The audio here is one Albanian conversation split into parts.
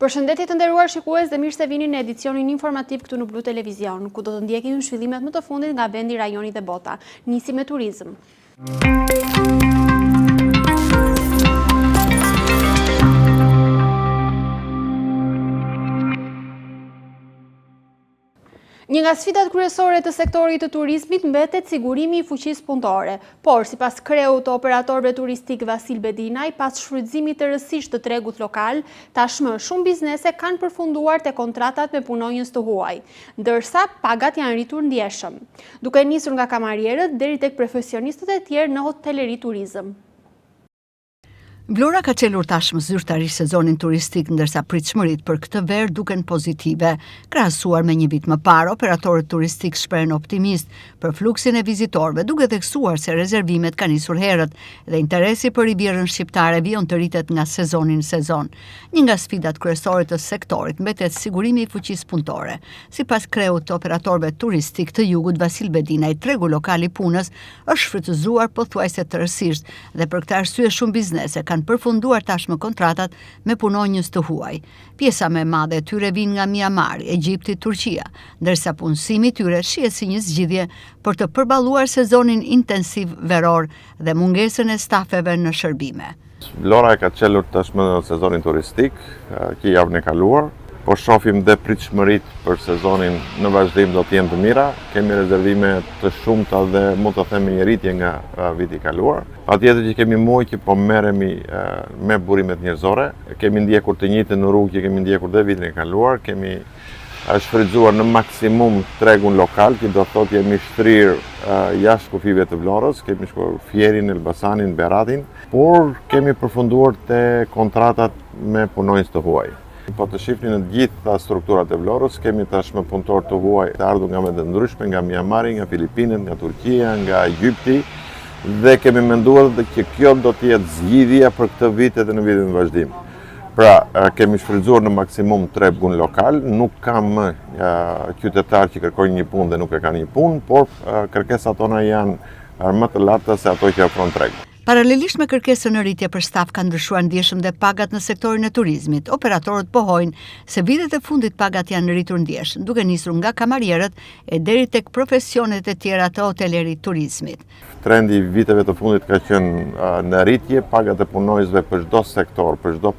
Përshëndetje të nderuar shikues dhe mirë se vini në edicionin informativ këtu në Blu Televizion, ku do të ndjekim zhvillimet më të fundit nga vendi, rajoni dhe bota. Nisim me turizëm. Një nga sfidat kryesore të sektorit të turizmit mbetet sigurimi I fuqisë punëtore, por sipas kreut të operatorëve turistik Vasil Bedinaj, pas shfrytëzimit të rëndësishëm të tregut lokal, tashmë shumë biznese kanë përfunduar te kontratat me punonjës të huaj, ndërsa pagat janë rritur ndjeshëm, duke nisur nga kamarierët deri tek profesionistët e tjerë në hoteleri turizëm. Vlora ka çelur tashmë zyrtarisht sezonin turistik, ndërsa pritshmëritë për këtë verë duken pozitive. Krahasuar me një vit më parë, operatorët turistik shprehen optimist për fluksin e vizitorëve, duke theksuar se rezervimet kanë nisur herët dhe interesi për Rivierën shqiptare vijon të rritet nga sezoni në sezon. Një nga sfidat kryesore të sektorit mbetet sigurimi I fuqisë punëtore. Sipas kreut të operatorëve turistik të Jugut Vasil Bedinaj, tregu lokal I punës është shfrytëzuar pothuajse tërësisht dhe për këtë arsye shumë biznese kanë përfunduar tashmë kontratat me punonjës të huaj. Pjesa më e madhe e tyre vijnë nga Myanmari, Egjipti, Turqia, ndërsa punësimi I tyre shihet si një zgjidhje për të përballuar sezonin intensiv veror dhe mungesën e stafeve në shërbime. Vlora e ka çelur tashmë në sezonin turistik, që javën e kaluar, po shohim dhe pritshmëritë për sezonin në vazhdim do të jenë të mira. Kemi rezervime të shumta dhe mund të themi një rritje nga viti I kaluar. Patjetër që kemi muaj që po merremi me burimet njerëzore, kemi ndjekur të njëjtën në rrugë që kemi ndjekur dhe vitin e kaluar, kemi shfrytzuar në maksimum tregun lokal, që do thotë jemi shtrirë jashtë kufive të Vlorës, kemi shkuar Fierin, Elbasanin, Beratin, por kemi përfunduar te kontratat me punonjës të huaj. Po të shihni në gjitha strukturat e Vlorës, kemi tashmë punëtorë të huaj të ardhur nga vende të ndryshme, nga Myanmari, nga Filipinët, nga Turqia, nga Egjipti, dhe kemi menduar që kjo do të jetë zgjidhja për këtë vit edhe në vitin e vazhdim. Pra, kemi shfrytzuar në maksimum tregun lokal, nuk kam qytetarë që kërkojnë një punë dhe nuk e kanë një punë, por kërkesat tona janë më të larta se ato që ofron tregu. Paralelisht me kërkesën në rritje për staf kanë ndryshuar ndjeshëm dhe pagat në sektorin e turizmit. Operatorët pohojnë se vitet e fundit pagat janë rritur ndjeshëm, duke nisur nga kamarierët e deri tek profesionet e tjera të hotelerit turizmit. Trendi I viteve të fundit ka qenë në rritje, pagat e punonjësve për çdo sektor, për çdo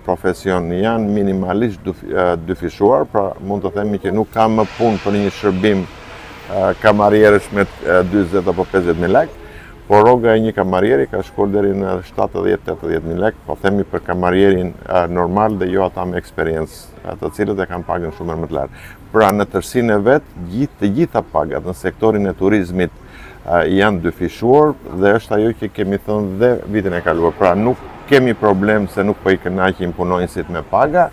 profesion janë minimalisht dyfishuar, pra mund të themi që nuk ka më punë për një shërbim kamarierësh me 40 apo 50.000 lekë. Por roga e një kamarieri ka shkuar deri në 70-80.000 lekë, po themi për kamarierin normal dhe jo ata me eksperiencë, të cilët e kanë pagën shumë më të lartë. Pra në tërësinë e vet, të gjitha pagat në sektorin e turizmit janë dyfishuar dhe është ajo që kemi thënë dhe vitin e kaluar. Pra nuk kemi problem se nuk po I kënaqim punonjësit me paga,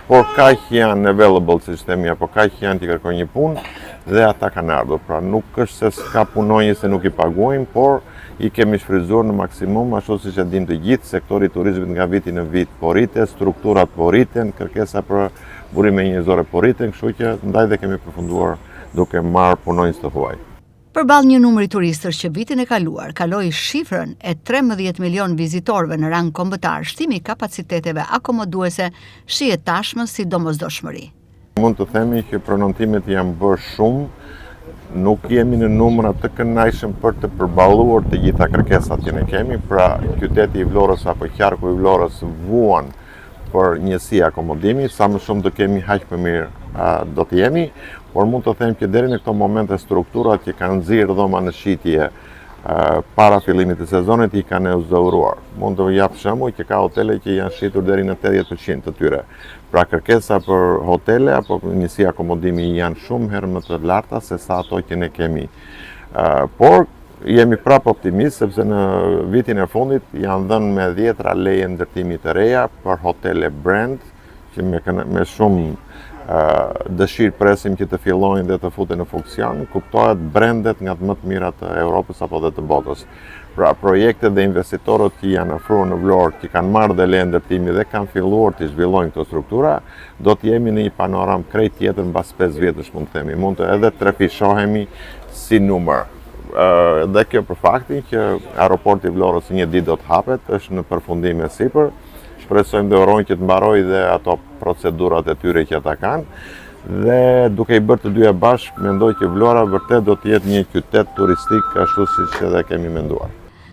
por kaq janë available sistemi apo kaq janë që kërkojnë një punë dhe ata kanë ardhur. Pra nuk është se s'ka punonjës se nuk I paguajmë, por I kemi shfrytzuar në maksimum, ashtu siç e dim të gjithë, sektori I turizmit nga viti në vit po rritet, strukturat po rriten, kërkesa për burime njerëzore po rriten, kështu që ndaj dhe kemi përfunduar duke marrë punonjës të huaj. Përballë një numri turistësh që vitin e kaluar kaloi shifrën e 13 milion vizitorëve në rang kombëtar, shtimi I kapaciteteve akomoduese shihet tashmë si domosdoshmëri. Mund të themi që pronontimet janë bërë shumë, nuk jemi në numra të kënaqshëm për të përballuar të gjitha kërkesat që ne kemi, pra qyteti I Vlorës apo qarku I Vlorës vuan për njësi akomodimi, sa më shumë të kemi aq më mirë do të jemi, por mund të them që deri në këto momente strukturat që kanë nxirr dhoma në shitje para fillimit të sezonit I kanë uzauruar. Mund të jap shembull që ka hotele që janë shitur deri në 80% të tyre. Pra kërkesa për hotele apo njësi akomodimi janë shumë herë më të larta se sa ato që ne kemi. Por jemi prapë optimist sepse në vitin e fundit janë dhënë me 10 leje ndërtimi të reja për hotele brand që me shumë dëshirë presim që të fillojnë dhe të futen në funksion, kuptohet brandet nga të më të mirat të Europës apo dhe të botës. Pra projektet dhe investitorët që janë ofruar në Vlorë, që kanë marrë dhe leje ndërtimi dhe kanë filluar të zhvillojnë këto struktura, do të jemi në një panoram krejt tjetër mbas 5 vjetësh mund të themi. Mund të edhe trefishohemi si numër. Dhe kjo për faktin që aeroporti I Vlorës një ditë do të hapet, është në përfundim e sipër. shpresojmë dhe urojmë që të mbaroj dhe ato procedurat e tyre që ata kanë. Dhe duke i bërë të dyja bashkë, mendoj që Vlora vërtet do të jetë një qytet turistik ashtu siç edhe kemi menduar.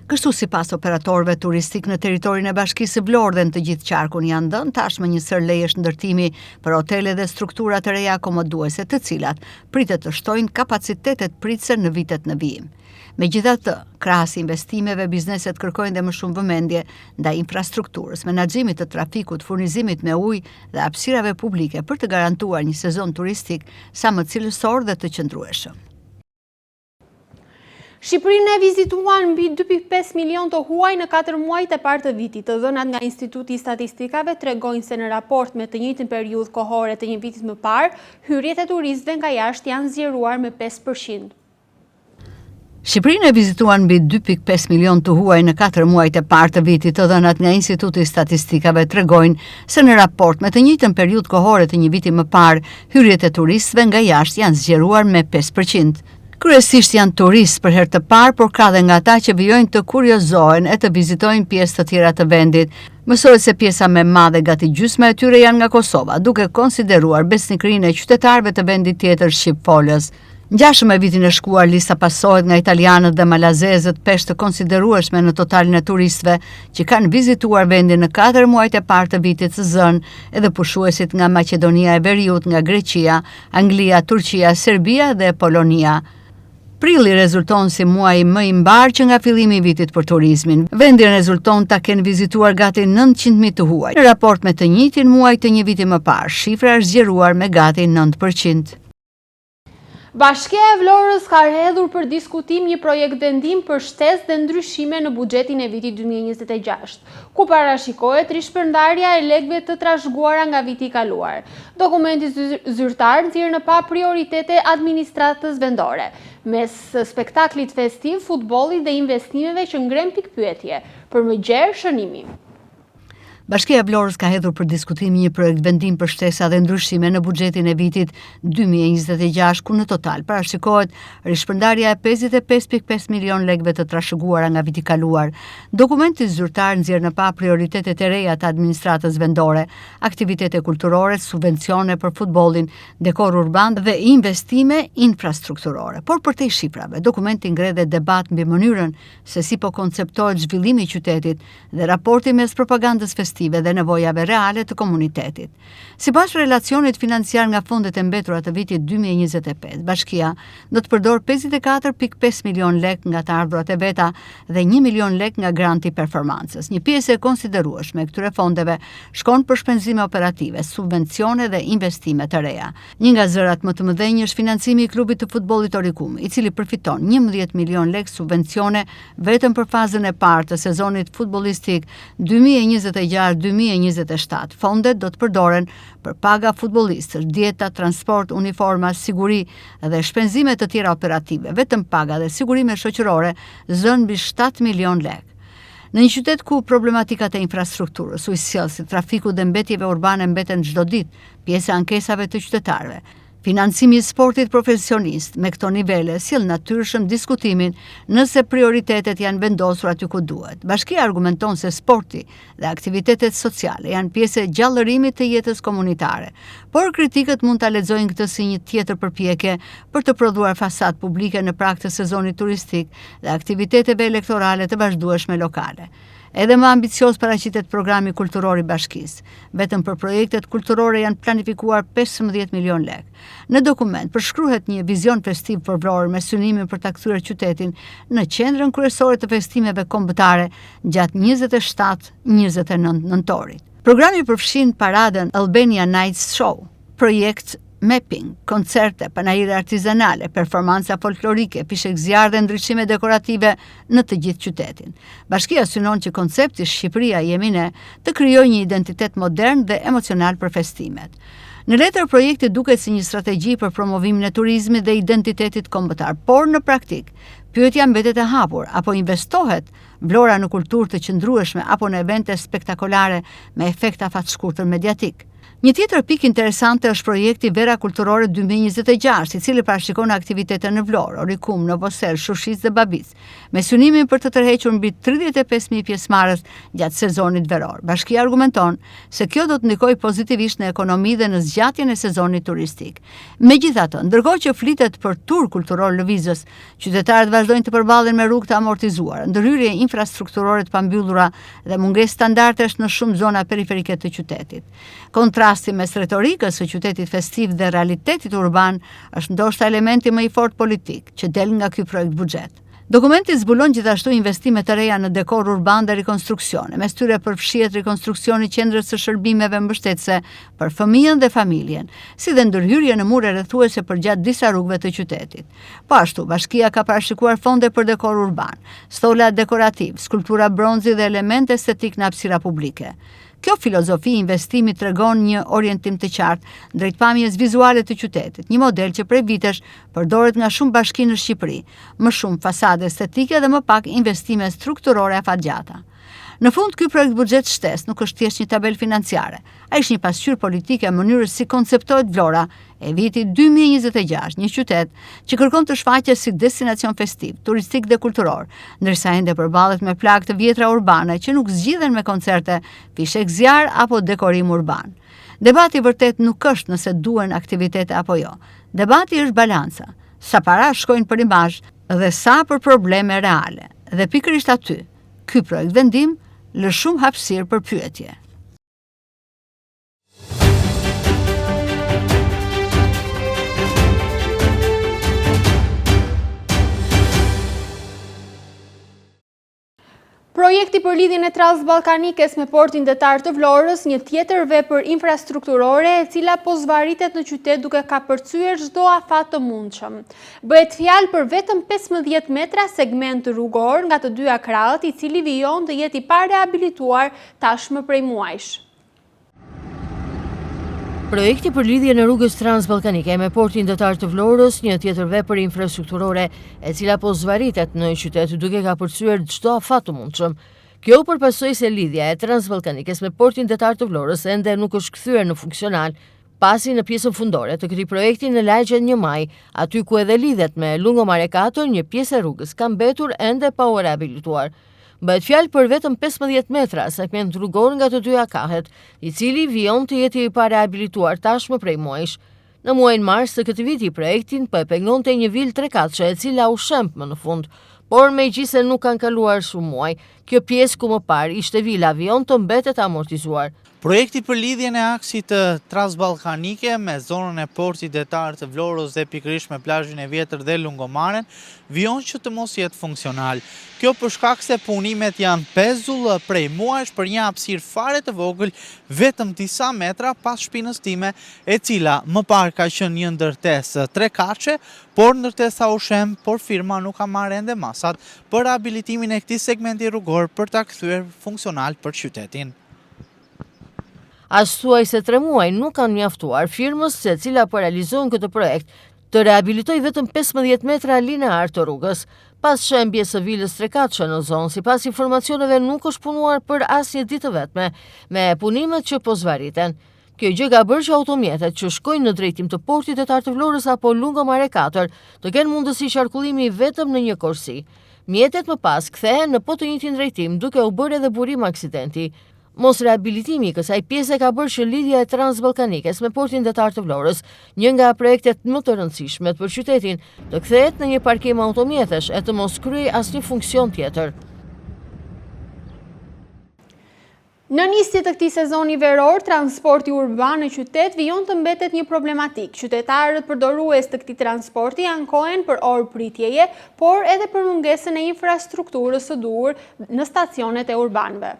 Kështu sipas operatorëve turistik në territorin e Bashkisë së Vlorë dhe në të gjithë qarkun janë dhënë tashmë një sër lejesh ndërtimi për hotele dhe struktura të reja akomoduese, të cilat pritet të shtojnë kapacitetet pritëse në vitet në vijim. Megjithatë, krahas investimeve, bizneset kërkojnë dhe më shumë vëmendje ndaj infrastrukturës, menaxhimit të trafikut, furnizimit me ujë dhe hapësirave publike për të garantuar një sezon turistik sa më cilësor dhe të qëndrueshëm. Shqipërinë e vizituan mbi 2.5 milion të huaj në 4 muajt e parë të vitit. Të dhënat nga Instituti i Statistikave tregojnë se në raport me të njëjtën periudhë kohore të një vitit më parë, hyrjet e turistëve nga jashtë janë zgjeruar me 5%. Shqipërinë e vizituan mbi 2.5 milion të huaj në 4 muajt e parë të vitit. Të dhënat nga Instituti i Statistikave tregojnë se në raport me të njëjtën periudhë kohore të një viti më parë, hyrjet e turistëve nga jashtë janë zgjeruar me 5%. Kryesisht janë turistë për herë të parë, por ka dhe nga ata që vijojnë të kuriozohen e të vizitojnë pjesë të tjera të vendit. Mësohet se pjesa më e madhe, gati gjysma e tyre, janë nga Kosova, duke konsideruar besnikërinë e qytetarëve të vendit tjetër shqipfolës. Ngjashëm me vitin e shkuar, lista pasohet nga italianët dhe malazezët, peshë të konsiderueshme në totalin e turistëve që kanë vizituar vendin në 4 muajt e parë të vitit së zënë, edhe pushuesit nga Maqedonia e Veriut, nga Greqia, Anglia, Turqia, Serbia dhe Polonia. Prilli rezulton si muaj më i mbar që nga fillimi i vitit për turizmin. Vendi rezulton ta kenë vizituar gati 900.000 të huaj. Në raport me të njëjtin muaj të një viti më parë, shifra është zgjeruar me gati 9%. Bashkia e Vlorës ka rrjedhur për diskutim një projekt vendim për shtesë dhe ndryshime në buxhetin e vitit 2026, ku parashikohet rishpërndarja e lekëve të trashëguara nga viti i kaluar. Dokumenti zyrtar nxjerr në pa prioritete administratës vendore, mes spektaklit festiv, futbollit dhe investimeve që ngren pikpyetje për më gjerë shënimi. Bashkia e Vlorës ka hedhur për diskutim një projekt vendim për shtesa dhe ndryshime në buxhetin e vitit 2026, ku në total parashikohet rishpërndarja e 55.5 milion lekëve të trashëguara nga viti kaluar. Dokumenti zyrtar nxjerr në pa prioritetet e reja të administratës vendore, aktivitete kulturore, subvencione për futbollin, dekor urban dhe investime infrastrukturore. Por për te shifrave, dokumenti ngre dhe debat mbi mënyrën se si po konceptohet zhvillimi i qytetit dhe raporti mes propagandës festive dhe nevojave reale të komunitetit. Sipas relacionit financiar nga fondet e mbetura të vitit 2025, bashkia do të përdor 54.5 milion lek nga të ardhurat e veta dhe 1 milion lek nga granti performancës. Një pjesë e konsiderueshme e këtyre fondeve shkon për shpenzime operative, subvencione dhe investime të reja. Një nga zërat më të mëdhenj është financimi i klubit të futbollit Orikum, i cili përfiton 11 milion lek subvencione vetëm për fazën e parë të sezonit futbollistik 2026-2027. Fondet do të përdoren për paga futbollistësh, dieta, transport, uniforma, siguri dhe shpenzime të tjera operative. Vetëm paga dhe sigurime shoqërore zën mbi 7 milion lek. Në një qytet ku problematikat e infrastrukturës, ujësjellësit, trafikut dhe mbetjeve urbane mbeten çdo ditë pjesë e ankesave të qytetarëve, financimi i sportit profesionist me këto nivele sjell natyrshëm diskutimin nëse prioritetet janë vendosur aty ku duhet. Bashkia argumenton se sporti dhe aktivitetet sociale janë pjesë e gjallërimit të jetës komunitare, por kritikët mund ta lexojnë këtë si një tjetër përpjekje për të prodhuar fasad publike në prag të sezonit turistik dhe aktiviteteve elektorale të vazhdueshme lokale. Edhe më ambicios paraqitet programi kulturor i bashkisë. Vetëm për projektet kulturore janë planifikuar 15 milion lek. Në dokument përshkruhet një vizion festiv për Vlorën me synimin për ta kthyer qytetin në qendrën kryesore të festimeve kombëtare gjatë 27-29 nëntorit. Programi përfshin paradën Albania Nights Show, projekt mapping, koncerte, panajire artizanale, performanca folklorike, pishek zjarë dhe ndryshime dekorative në të gjithë qytetin. Bashkia synon që koncepti Shqipëria jemi ne të krijojë një identitet modern dhe emocional për festimet. Në letër projekti duket si një strategji për promovimin e turizmit dhe identitetit kombëtar, por në praktik, pyetja mbetet e hapur, apo investohet Vlora në kulturë të qëndrueshme apo në evente spektakolare me efekt afatshkurtër mediatik. Një tjetër pikë interesante është projekti Vera Kulturore 2026, i cili parashikon aktivitete në Vlorë, Orikum, Novosel, Shushis dhe Babic, me synimin për të tërhequr mbi 35.000 pjesëmarrës gjatë sezonit veror. Bashkia argumenton se kjo do të ndikojë pozitivisht në ekonomi dhe në zgjatjen e sezonit turistik. Megjithatë, ndërkohë që flitet për tur kulturor lëvizës, qytetarët vazhdojnë të përballen me rrugë të amortizuara, ndërhyrje infrastrukturore të pambyllura dhe mungesë standardesh në shumë zona periferike të qytetit. Kontrasti mes retorikës së qytetit festiv dhe realitetit urban është ndoshta elementi më i fortë politik që del nga ky projekt buxhet. Dokumenti zbulon gjithashtu investime të reja në dekor urban dhe rikonstruksione, mes tyre përfshihet rikonstruksioni i qendrës së shërbimeve mbështetëse për fëmijën dhe familjen, si dhe ndërhyrje në mure rrethuese përgjatë disa rrugëve të qytetit. Po ashtu, bashkia ka parashikuar fonde për dekor urban, stola dekorativ, skulptura bronzi dhe elemente estetik në hapësira publike. Kjo filozofi investimi tregon një orientim të qartë drejt pamjes vizuale të qytetit, një model që prej vitesh përdoret nga shumë bashki në Shqipëri, më shumë fasade estetike dhe më pak investime strukturore afatgjata. Në fund, ky projekt buxhet shtes nuk është thjesht një tabel financiare, ai është një pasqyrë politike e mënyrës si konceptohet Vlora e viti 2026, një qytet që kërkon të shfaqet si destinacion festiv, turistik dhe kulturor, ndërsa ende përballet me plagë të vjetra urbane që nuk zgjidhen me koncerte, fishek zjarr apo dekorim urban. Debati vërtet nuk është nëse duhen aktivitete apo jo. Debati është balanca, sa para shkojnë për imazh dhe sa për probleme reale. Dhe pikërisht aty, ky projekt vendim lë shumë hapësirë për pyetje. Projekti për lidhjen e transballkanikes me portin detar të Vlorës, një tjetër vepër infrastrukturore e cila po zvarritet në qytet duke kapërcyer çdo afat të mundshëm. Bëhet fjalë për vetëm 15 metra segment rrugor nga të dyja krahët, i cili vijon të jetë i parehabilituar tashmë prej muajsh. Projekti për lidhje në rrugës transballkanike me portin detar të Vlorës, një tjetër vepër infrastrukturore e cila po zvarritet në qytet duke kapërcyer çdo afat të mundshëm. Kjo përpasoi se lidhja e transballkanikes me portin detar të Vlorës ende nuk është kthyer në funksional, pasi në pjesën fundore të këtij projekti në lagjen 1 Maj, aty ku edhe lidhet me Lungomare 4, një pjesë e rrugës ka mbetur ende pa u rehabilituar. Bëhet fjalë për vetëm 15 metra segment rrugor nga të dyja kahet, i cili vijon të jetë i parehabilituar tashmë prej muajsh. Në muajin mars të këtij viti projektin po e pengonte një vilë 3-katëshe e cila u shemp më në fund, por megjithëse nuk kanë kaluar shumë muaj, kjo pjesë ku më parë ishte vila vijon të mbetet amortizuar. Projekti për lidhjen e aksit transballkanike me zonën e portit detar të Vlorës dhe pikërisht me plazhin e vjetër dhe Lungomaren vijon që të mos jetë funksional. Kjo për shkak se punimet janë pezull prej muajsh për një hapësirë fare të vogël, vetëm disa metra pas shpinës time, e cila më parë ka qenë një ndërtesë 3-katëshe, por ndërtesa u shem, por firma nuk ka marrë ende masat për rehabilitimin e këtij segmenti rrugor për ta kthyer funksional për qytetin. As thuaj se 3 muaj nuk kanë mjaftuar firmës se cila po realizon këtë projekt të rehabilitoj vetëm 15 metra linear të rrugës. Pas shembjes së vilës 3-katëshe në zonë, sipas informacioneve nuk është punuar për asnjë ditë të vetme, me punimet që po zvarriten. Kjo gjë ka bërë që automjetet që shkojnë në drejtim të portit detar të Vlorës apo Lungomare 4 të kenë mundësi qarkullimi vetëm në një korsi. Mjetet më pas kthehen në po të njëjtin drejtim duke u bërë edhe burim aksidenti. Mos rehabilitimi i kësaj pjese ka bërë që lidhja e transballkanikes me portin detar të Vlorës, një nga projektet më të rëndësishme për qytetin, të kthehet në një parkim automjetesh e të mos kryej asnjë funksion tjetër. Në nisje të këtij sezoni veror, transporti urban në qytet vijon të mbetet një problematik. Qytetarët përdorues të këtij transporti ankohen për orë pritjeje, por edhe për mungesën e infrastrukturës së duhur në stacionet e urbanëve.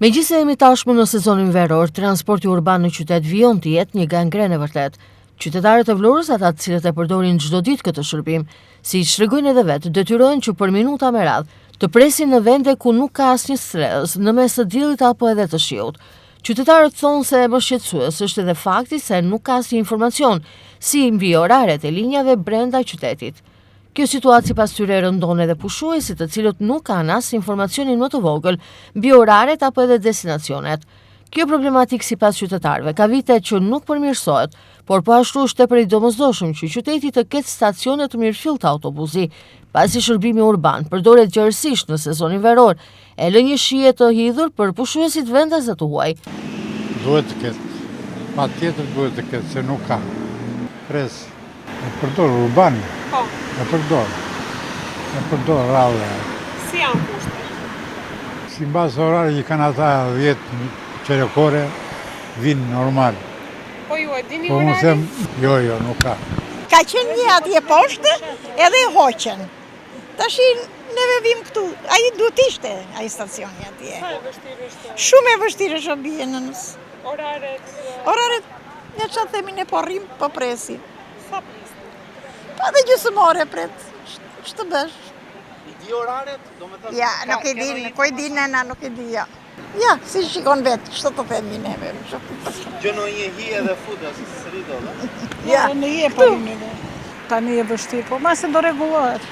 Megjithëse jemi tashmë në sezonin veror, transporti urban në qytet vijon të jetë një gangrenë e vërtet. Qytetarët e Vlorës, ata të cilët e përdorin çdo ditë këtë shërbim, siç shtrëgojnë edhe vetë, detyrohen që për minuta me radhë të presin në vende ku nuk ka asnjë stres, në mes të diellit apo edhe të shiut. Qytetarët thonë se më shqetësues është edhe fakti se nuk ka asnjë informacion si mbi oraret e linjave brenda qytetit. Kjo situatë sipas tyre rëndon edhe pushuesit të cilët nuk kanë as informacionin më të vogël mbi oraret apo edhe destinacionet. Kjo problematik sipas qytetarëve ka vite që nuk përmirësohet, por po ashtu është tepër i domosdoshëm që qyteti të ketë stacione të mirëfillt autobusi, pasi shërbimi urban përdoret gjërësisht në sezonin veror, e lë një shije të hidhur për pushuesit vendase të huaj. Duhet të ketë, pa tjetër duhet të ketë, se nuk ka. Pres, e përdor urban, e përdor rallë. Si janë kushte? Si mbas orari që kanë ata 10 qerekore, vinë normal. Po ju e dini Po unë them, jo, nuk ka. Ka qenë një atje poshtë edhe hoqen. Tash neve vim këtu, ai duhet ishte, ai stacioni atje. Sa e vështirë është? Shumë e vështirë është bie nënës. Oraret? Oraret, ne çfarë themi ne po rrim, po presim. Sa pres? Po edhe gjysmore pret. Ç'të bësh? I di oraret? Do me thënë... Ja, nuk e di, ku e di nëna, nuk e di ja. Ja, si shikon vetë, ç'të të themi neve. Gjë në një hi edhe futa, si së rrido, dhe? Ja, Në je po rinë. Tani e vështirë, po masi do rregullohet.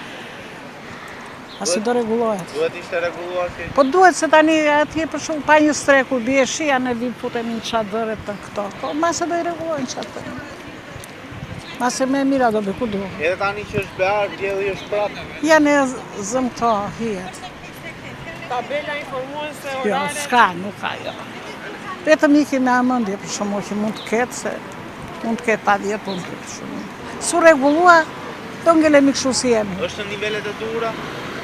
Duhet ishte reguluar që... Po duhet se tani atje për shumë pa një strek kur bie shia ne vim futemi në çadëret të këto. Po masi do i rregullojnë çatë. Masi më mira do bëj ku do. Edhe tani që është behar, dielli është prapë. Ja ne zëm këto hijet. Tabela informuese Jo, orare? s'ka, nuk ka, jo. Vetëm iki me amëndje, për shumë që mund të ketë, se mund të ketë pa 10 punë për shumë. Su regullua, do ngelemi kështu si jemi. Është në nivellet e dura?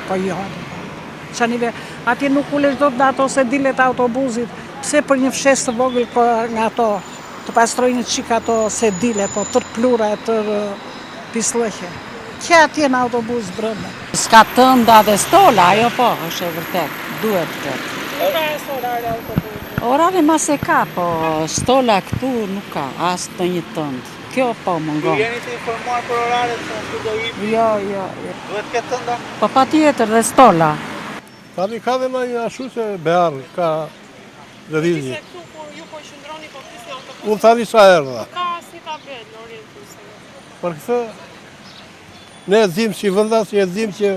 Po jo, qa nivel, atje nuk ulesh do të dato se dilet autobusit, pse për një fshes të vogël nga ato, të pastrojnë qik ato se dile, po tër plura e tër pislëhe. Që atje në autobus brënda. S'ka tënda dhe stola, ajo po, është e vërtet, duhet të ketë. Nuk ka as orare autobusi. Orari ma se ka, po stola këtu nuk ka, as të një tëndë. Kjo po mungon. Ju jeni të informuar për oraret që në do i... Jo. Duhet këtë tënda? Po pa tjetër dhe stola. Tani ka dhe një ashtu se behar, ka dhe rinjë. Se këtu kur ju po qëndroni po flisni autobus, Unë tani sa erdha. ka si tabel orientuese. Për këtë, ne e dhim që i vëndas, e dhim që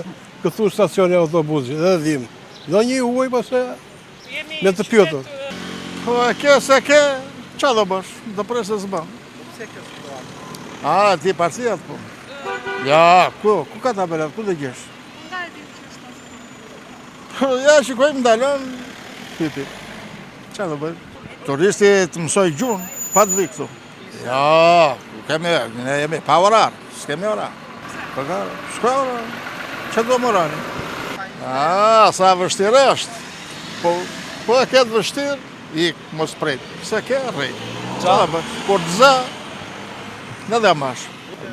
këtu stacioni autobusit, dhe dhim. Do një huaj pëse me të pjotur. Po e kjo se ke, qa do bësh? Do presë e zba. A, ti parcijat po. Ja, ku ka tabelat, ku dhe gjesh? Nga e di që është? Ja, shikojmë ndalon, piti. Qa do bësh? Turisti të mësoj gjunë, pa të vi këtu. Ja, ne jemi pa orar, s'kemi orar. Po ka, s'ka orar, që do më orari? A, sa vështirë është. Po e ketë vështirë, ikë mos prejtë. Se ke rejtë. Qa do bësh? Kur të zë, në dhe mash.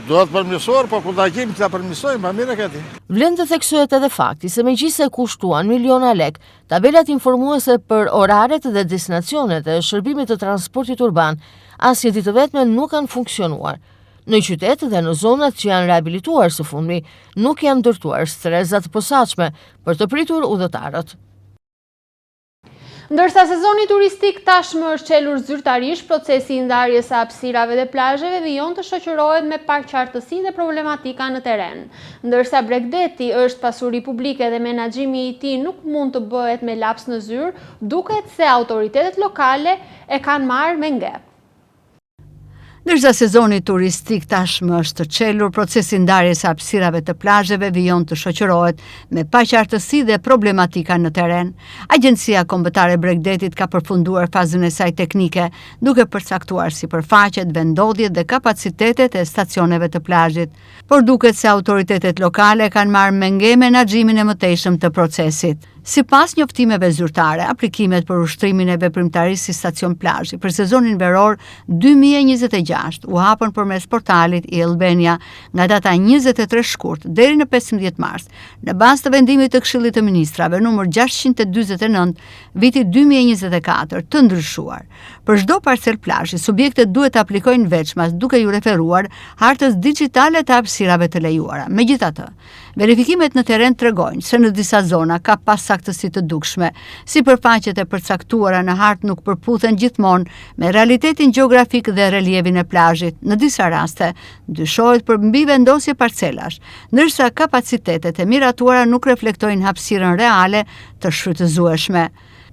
Do të përmirësuar, po kur ta gjejmë të ta përmirësojmë, pa mire këti. Vlen të theksohet edhe fakti se megjithëse kushtuan miliona lek, tabelat informuese për oraret dhe destinacionet e shërbimit të transportit urban, asnjë ditë vetme nuk kanë funksionuar. Në qytet dhe në zonat që janë rehabilituar së fundmi, nuk janë ndërtuar streza të posaçme për të pritur udhëtarët. Ndërsa sezoni turistik tashmë është qelur zyrtarisht, procesi i ndarjes së hapësirave dhe plazheve vijon të shoqërohet me pak qartësi dhe problematika në terren. Ndërsa Bregdeti është pasuri publike dhe menaxhimi i tij nuk mund të bëhet me laps në zyrë, duket se autoritetet lokale e kanë marrë me ngep. Ndërsa sezoni turistik tashmë është të qelur, procesi ndarjes së hapësirave të plazheve vijon të shoqërohet me paqartësi dhe problematika në terren. Agjencia Kombëtare e Bregdetit ka përfunduar fazën e saj teknike, duke përcaktuar sipërfaqet, vendodhjet dhe kapacitetet e stacioneve të plazhit, por duket se autoritetet lokale kanë marrë me ngep menaxhimin e mëtejshëm të procesit. Sipas njoftimeve zyrtare, aplikimet për ushtrimin e veprimtarisë si stacion plazhi për sezonin veror 2026 u hapën përmes portalit i Albania nga data 23 shkurt deri në 15 mars, në bazë të vendimit të Këshillit të Ministrave numër 649 viti 2024 të ndryshuar. Për çdo parcel plazhi, subjektet duhet të aplikojnë veçmas duke ju referuar hartës digjitale të hapësirave të lejuara. Megjithatë, verifikimet në terren tregojnë se në disa zona ka pasaktësi të dukshme, sipërfaqet e përcaktuara në hartë nuk përputhen gjithmonë me realitetin gjeografik dhe relievin e plazhit. Në disa raste, ndryshohet për mbi vendosje parcelash, ndërsa kapacitetet e miratuara nuk reflektojnë hapësirën reale të shfrytëzueshme.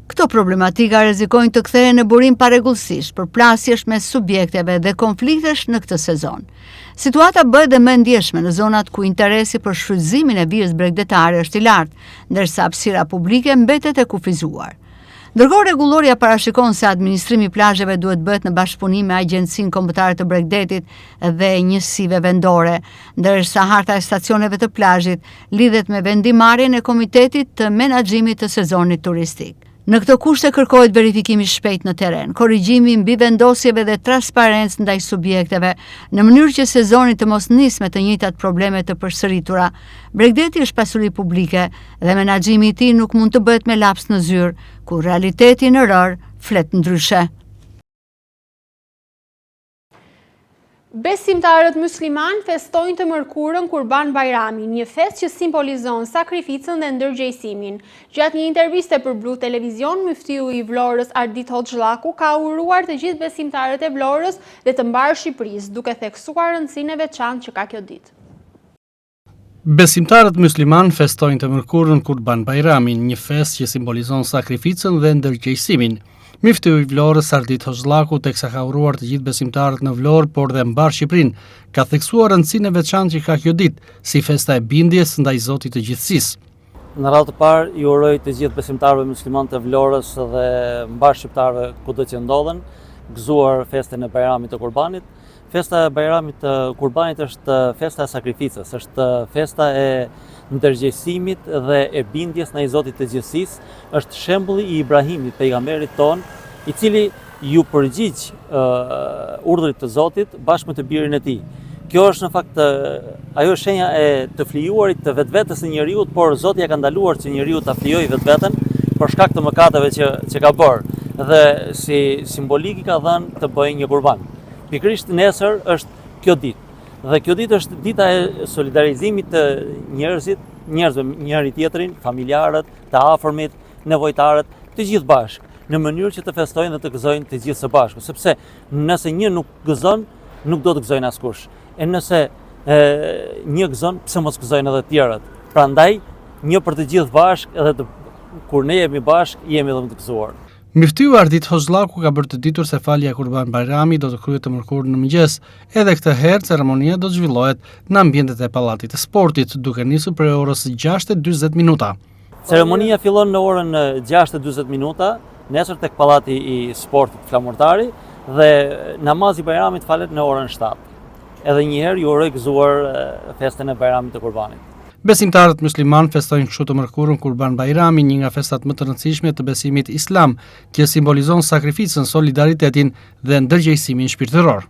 Këto problematika rrezikojnë të kthehen në burim parregullsisht, përplasjesh mes subjekteve dhe konfliktesh në këtë sezon. Situata bëhet dhe më e ndjeshme në zonat ku interesi për shfrytëzimin e vijës bregdetare është i lartë, ndërsa hapësira publike mbetet e kufizuar. Ndërkohë rregulloria parashikon se administrimi i plazheve duhet bëhet në bashkëpunim me Agjencinë Kombëtare të Bregdetit dhe njësive vendore, ndërsa harta e stacioneve të plazhit lidhet me vendimarrjen e Komitetit të Menaxhimit të Sezonit Turistik. Në këto kushte kërkohet verifikimi shpejt në terren, korrigjimi mbi vendosjeve dhe transparencë ndaj subjekteve, në mënyrë që sezoni të mos nisë me të njëjtat probleme të përsëritura. Bregdeti është pasuri publike dhe menaxhimi i tij nuk mund të bëhet me laps në zyrë, ku realiteti në rër flet ndryshe. Besimtarët musliman festojnë të mërkurën Kurban Bajramin, një festë që simbolizon sakrificën dhe ndërgjegjësimin. Gjatë një interviste për Blu Televizion, muftiu i Vlorës Ardit Hoxhallaku ka uruar të gjithë besimtarët e Vlorës dhe të mbarë Shqipërisë, duke theksuar rëndësinë e veçantë që ka kjo ditë. Besimtarët musliman festojnë të mërkurën Kurban Bajramin, një festë që simbolizon sakrificën dhe ndërgjegjësimin. Muftiu i Vlorës Ardit Hoxhallaku, teksa ka uruar të gjithë besimtarët në Vlorë, por dhe mbar Shqipërinë, ka theksuar rëndësinë e veçantë që ka kjo ditë, si festa e bindjes ndaj Zotit të gjithësisë. Në radhë të parë i uroj të gjithë besimtarëve musliman të Vlorës dhe mbar shqiptarëve kudo që ndodhen, gëzuar festën e Bajramit të Kurbanit. Festa e Bajramit të Kurbanit është festa e sakrificës, është festa e ndërgjegjësimit dhe e bindjes ndaj Zotit të gjithësisë, është shembulli i Ibrahimit, pejgamberit ton, i cili ju përgjigj urdhrit të Zotit bashkë me të birin e tij. Kjo është në fakt ajo shenja e të flijuarit të vetvetes së njeriu, por Zoti ja ka ndaluar që njeriu ta flijojë vetveten për shkak të mëkateve që ka bërë, dhe si simbolik i ka dhënë të bëjë një kurban. Pikërisht nesër është kjo ditë. Dhe kjo ditë është dita e solidarizimit të njerëzve njëri tjetrin, familjarët, të afërmit, nevojtarët, të gjithë bashkë, në mënyrë që të festojnë dhe të gëzojnë të gjithë së bashku, sepse nëse një nuk gëzon, nuk do të gëzojnë askush. E nëse një gëzon, pse mos gëzojnë edhe të tjerët. Prandaj, një për të gjithë bashkë, edhe kur ne jemi bashkë, jemi edhe më të gëzuar. Muftiu Ardit Hoxhallaku ka bërë të ditur se falja e Kurban Bajrami do të kryhet të mërkurën në mëngjes, edhe këtë herë ceremonia do të zhvillohet në ambientet e Pallatit të Sportit, duke nisur prej orës 6:40 minuta. Ceremonia fillon në orën 6:40 minuta, nesër tek Pallati i Sportit Flamurtari, dhe namazi i Bajramit falet në orën 7. Edhe një herë ju uroj gëzuar festën e Bajramit të Kurbanit. Besimtarët musliman festojnë kështu të mërkurën Kurban Bajrami, një nga festat më të rëndësishme të besimit islam, që simbolizon sakrificën, solidaritetin dhe ndërgjegjësimin shpirtëror.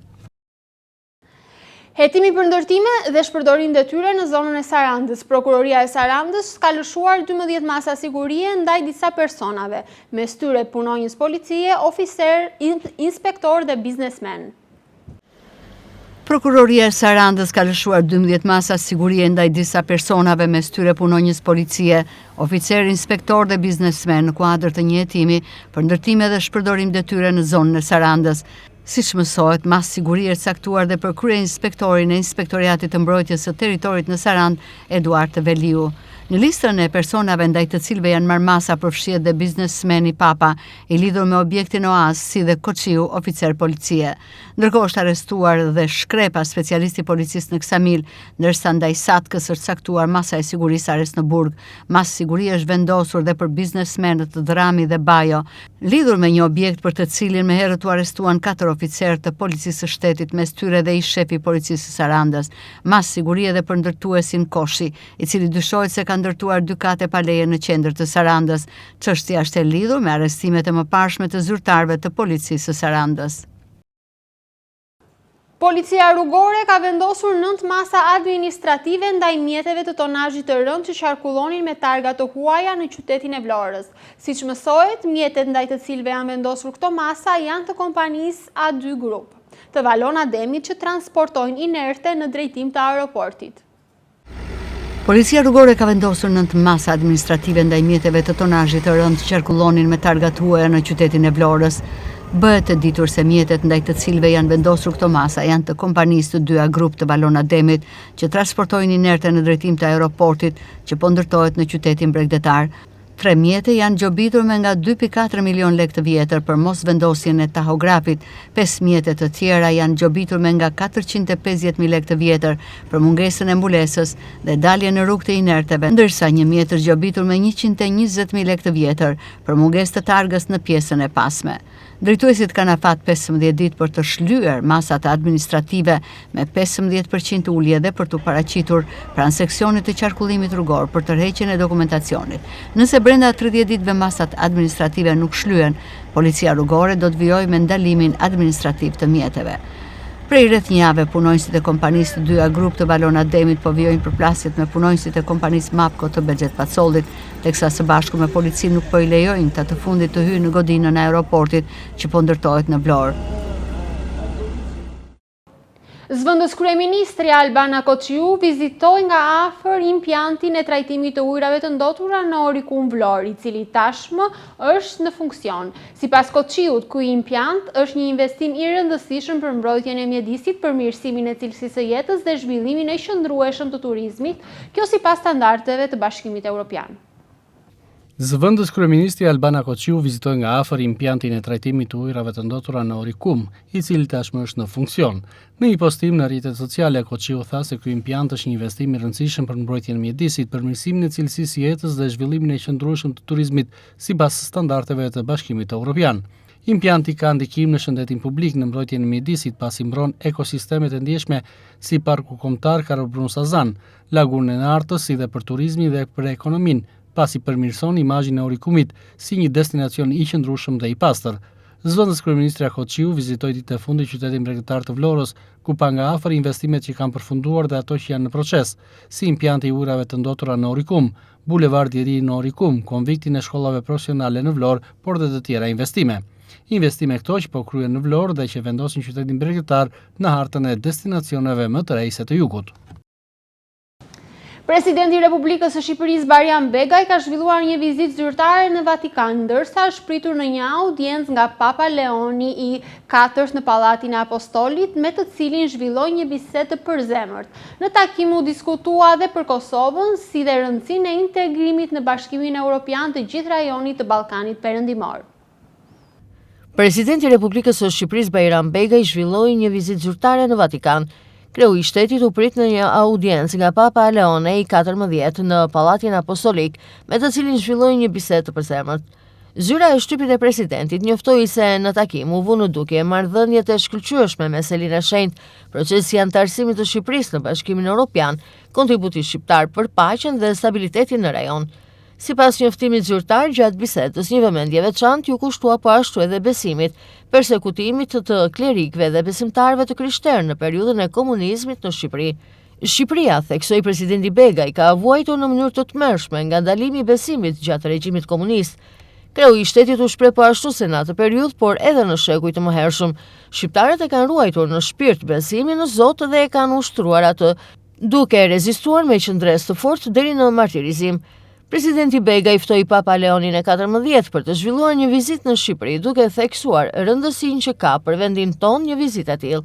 Hetimi për ndërtime dhe shpërdorim detyre në zonën e Sarandës. Prokuroria e Sarandës ka lëshuar 12 masa sigurie ndaj disa personave, mes tyre punonjës policie, oficer, inspektor dhe biznesmen. Prokuroria e Sarandës ka lëshuar 12 masa sigurie ndaj disa personave, mes tyre punonjës policie, oficer, inspektor dhe biznesmen, në kuadër të një hetimi për ndërtime dhe shpërdorim detyre në zonën e Sarandës. Siç mësohet, mas sigurie është caktuar dhe për kryeinspektorin e Inspektoriatit të Mbrojtjes së Territorit në Sarandë, Eduard Veliu. Në listën e personave ndaj të cilëve janë marrë masa përfshihet dhe biznesmeni Papa, i lidhur me objektin Oaz, si dhe Koqiu, oficer policie. Ndërkohë është arrestuar dhe Shkrepa, specialisti i policisë në Ksamil, ndërsa ndaj Satkës është caktuar masa e sigurisë arrest në Burg. Mas siguri është vendosur dhe për biznesmenët Drami dhe Bajo, lidhur me një objekt për të cilin më herët u arrestuan 4 oficerë të policisë së shtetit, mes tyre dhe ish shefi i policisë së Sarandës. Mas siguri edhe për ndërtuesin Koshi, i cili dyshohet se ka ndërtuar dykate pa leje në qendër të Sarandës. Çështja është e lidhur me arrestimet e mëparshme të zyrtarëve të policisë së Sarandës. Policia rrugore ka vendosur 9 masa administrative ndaj mjeteve të tonazhit të rënd që qarkullonin me targa të huaja në qytetin e Vlorës. Siç mësohet, mjetet ndaj të cilëve janë vendosur këto masa janë të kompanisë A2 Group, të Valon Ademit, që transportojnë inerte në drejtim të aeroportit. Policia rrugore ka vendosur 9 masa administrative ndaj mjeteve të tonazhit të rënd që qarkullonin me targa të huaja në qytetin e Vlorës. Bëhet të ditur se mjetet ndaj të cilëve janë vendosur këto masa janë të kompanisë të 2A Group të Valon Ademit, që transportojnë inerte në drejtim të aeroportit, që po ndërtohet në qytetin bregdetar. 3 mjete janë gjobitur me nga 2,4 milion lek të vjetër për mos vendosjen e tahografit, 5 mjete të tjera janë gjobitur me nga 450.000 lek të vjetër për mungesën e mbulesës dhe dalje në rrugë të inerteve, ndërsa një mjetër gjobitur me 120.000 lek të vjetër për mungesë të targës në pjesën e pasme. Drejtuesit kanë afat 15 ditë për të shlyer masat administrative me 15% ulje dhe për të paraqitur pranë seksionit të qarkullimit rrugor për tërheqjen e dokumentacionit. Nëse brenda 30 ditëve masat administrative nuk shlyen, policia rrugore do të vijojë me ndalimin administrativ të mjeteve. Prej rreth një jave, punonjësit e kompanisë të dyja grup të Valon Ademit po vijojnë përplasjet me punonjësit e kompanisë Mapco të Bexhet Pacollit, teksa së bashku me policinë nuk po i lejojnë të fundit të hyjë në godinën e aeroportit që po ndërtohet në Vlorë. Zëvendës kryeministri Albana Koçiu vizitoi nga afër impjantin e trajtimit të ujrave të ndotura në Orikum Vlorë, i cili tashmë është në funksion. Sipas Koçiut, ky impjant është një investim i rëndësishëm për mbrojtjen e mjedisit, përmirësimin e cilësisë së jetës dhe zhvillimin e qëndrueshëm të turizmit, kjo sipas standardeve të Bashkimit Evropian. Zëvendës kryeministri Albana Koçiu vizitoi nga afër impjantin e trajtimit të ujrave të ndotura në Orikum, i cili tashmë është në funksion. Në një postim në rrjetet sociale, Koçiu tha se ky impjant është një investim i rëndësishëm për mbrojtjen e mjedisit, përmirësimin e cilësisë së jetës dhe zhvillimin e qëndrueshëm të turizmit sipas standardeve të Bashkimit Evropian. Impjanti ka ndikim në shëndetin publik në mbrojtjen e mjedisit pasi mbron ekosistemet e ndjeshme si Parku Kombëtar Karaburun Sazan, Lagunën e Artës, si dhe për turizmin dhe për ekonominë, pasi përmirëson imazhin e Orikumit si një destinacion i qëndrueshëm dhe i pastër. Zëvendës kryeministri Koçiu vizitoi ditën e fundit qytetin mbretëtar të Vlorës, ku pa nga afër investimet që kanë përfunduar dhe ato që janë në proces, si impjanti i ujrave të ndotura në Orikum, bulevardi i ri në Orikum, konviktin e shkollave profesionale në Vlorë, por dhe të tjera investime. Investime këto që po kryen në Vlorë dhe që vendosin qytetin mbretëtar në hartën e destinacioneve më të rejse të jugut. Presidenti i Republikës së Shqipërisë Bajram Begaj ka zhvilluar një vizitë zyrtare në Vatikan, ndërsa është pritur në një audiencë nga Papa Leoni i IV në Pallatin e Apostolit, me të cilin zhvilloi një bisedë të përzemërt. Në takim u diskutua edhe për Kosovën, si dhe rëndësinë e integrimit në Bashkimin Evropian të gjithë rajonit të Ballkanit Perëndimor. Presidenti i Republikës së Shqipërisë Bajram Begaj zhvilloi një vizitë zyrtare në Vatikan. Kreu i shtetit u prit në një audiencë nga Papa Leone i 14 në Pallatin Apostolik, me të cilin zhvilloi një bisedë të përzemërt. Zyra e shtypit e presidentit njoftoi se në takim u vu në dukje marrëdhëniet e shkëlqyeshme me Selinë e Shenjtë, procesi i anëtarësimit të Shqipërisë në Bashkimin Evropian, kontributi shqiptar për paqen dhe stabilitetin në rajon. Sipas njoftimit zyrtar, gjatë bisedës një vëmendje veçantë ju kushtua po ashtu edhe besimit, persekutimit të klerikëve dhe besimtarëve të krishterë në periudhën e komunizmit në Shqipëri. Shqipëria, theksoi presidenti Begaj, ka vuajtur në mënyrë të tmerrshme nga ndalimi i besimit gjatë regjimit komunist. Kreu i shtetit u shpreh po ashtu se në atë periudhë, por edhe në shekuj të mëhershëm, shqiptarët e kanë ruajtur në shpirt besimin në Zot dhe e kanë ushtruar atë, duke rezistuar me qëndres të fortë deri në martirizim. Presidenti Begaj ftoi Papa Leonin e 14 për të zhvilluar një vizitë në Shqipëri, duke theksuar rëndësinë që ka për vendin ton një vizitë e tillë.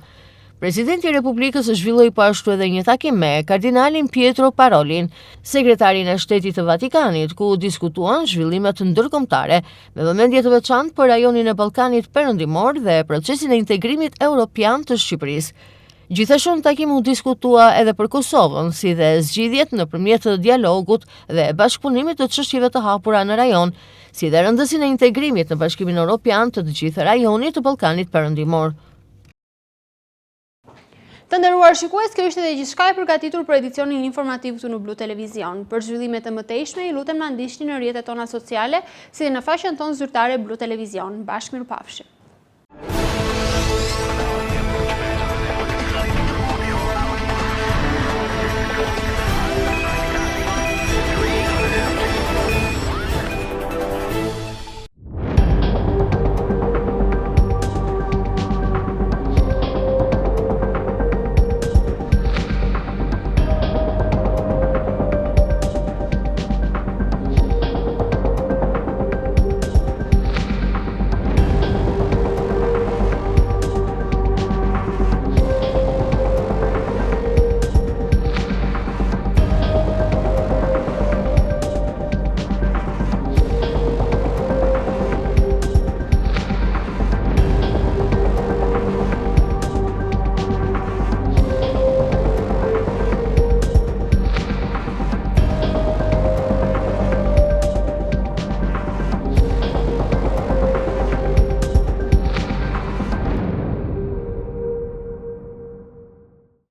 Presidenti i Republikës zhvilloi po ashtu edhe një takim me kardinalin Pietro Parolin, sekretarin e shtetit të Vatikanit, ku diskutuan zhvillimet ndërkombëtare me vëmendje të veçantë për rajonin e Ballkanit Perëndimor dhe procesin e integrimit evropian të Shqipërisë. Gjithashtu në takim u diskutua edhe për Kosovën, si dhe zgjidhjet nëpërmjet dialogut dhe bashkëpunimit të çështjeve të hapura në rajon, si dhe rëndësinë e integrimit në Bashkimin Evropian të gjithë rajonit të Ballkanit Perëndimor. Të nderuar shikues, kjo ishte dhe gjithçka e përgatitur për edicionin informativ këtu në Blu Televizion. Për zhvillimet e mëtejshme, ju lutem na ndiqni në rrjetet tona sociale, si dhe në faqen tonë zyrtare Blu Televizion. Bashkë mirupafshim.